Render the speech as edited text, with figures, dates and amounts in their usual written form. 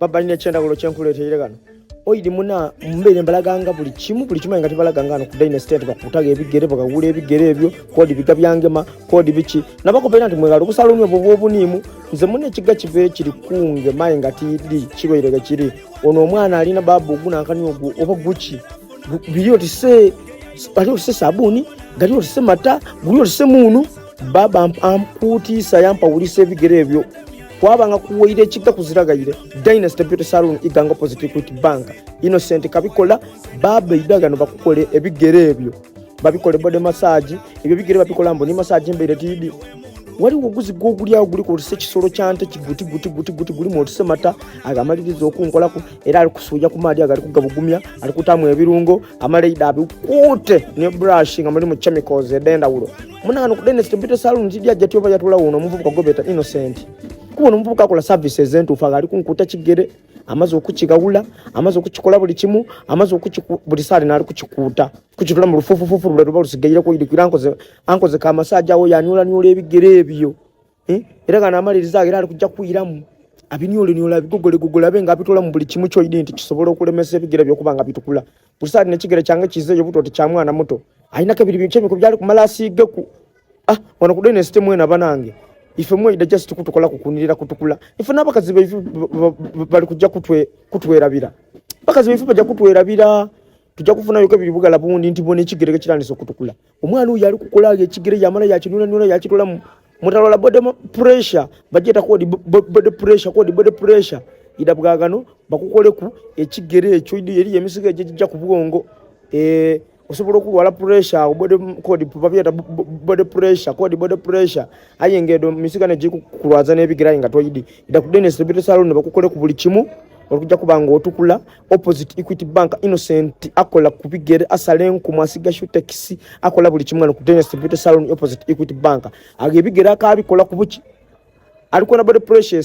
baba nne chenda kulo chenkuleteire kano oidi muna mbere mbalaganga buli kimu nga tibalaganga no ku Dynasty bakutaga ebigere bakagula ebigere ebyo kodi bigabyangema kodi bichi nabakopera nti mwegalo kusalonye obubunimu nze mune kiga kive kiri kunge mayi ngatidi kiroirega kiri ono omwana alina babu gunankani ogu oba guchi biliyo tise aliyo tise sabuni galiyo tise mata guliyo tise munu baba amputisa yampa ulise ebigere ebyo kwabanga kuweire kiga kuziragayire Dynasty Beauty Salon iganga Opposite Equity Bank Innocent kabikola baba idagano bakukole ebigere ebyo babikole body massage ebyo bigere babikola mbo ni massage mbere tidi wali woguzi gogulya guli ko research solo kyante kiguti guti guli mo tsemata agamalirizo okunkolako era ali kusuya ku mali agali kugabugumya ali kutamu ebirungo amaleida abikute ne brushing amali mu chemicals edenda ulo munangano ku Dynasty Beauty Salon njidya jatyo bayatula uno muvubuka gobeta Innocent kuno muvubuka kola services entu faga ali kunkuta kigere amaze okukigawula amaze okukikola buli kimu amaze okukibuli sali nali kukikuta kukitula mu lufufufufu lwe balusigaira ko idikira ankoze ka massage awo yanyula nyula ebigere ebyo era kana amaliriza agira ali kujja kuiramu abinyole nyola bigogole abenga abitola mu buli kimu kyo identi kisobola okulemesa ebigere byo kubanga bitukula busali ne kigere kyange kizeyo buto kya mwana muto aina kabiri by'echemi ko byali kumala asige ku wana ku Dynasty mwena banange ife mwe ida just kutukola kukunirira kutukula ife nabakazi bali kujja kutwerabira bakazi bife bajja kutwerabira tujja kufuna yoke bilibugala bundi ntibone kigere kiraniso kutukula omwana uyu ali kukola ekigere yamala ya kinuna ya kitula mutalola body pressure bajeta kodi body pressure ida bwagano bakukole ku ekigere ekyo eri emisiga ejja kubwongo osobola okuwala pressure body code papieta body pressure ayengedo misigane jiku kulwaza nebigirayi nga toyidi ida ku Dynasty Beauty Salon bakukole ku buli kimu okujja kubanga otukula Opposite Equity Bank Innocent akola kubigere asalenku mwasiga shu taxi akola buli kimu ngano ku Dynasty Beauty Salon Opposite Equity Bank agebigere akabikola ku buki alikuwa na body pressure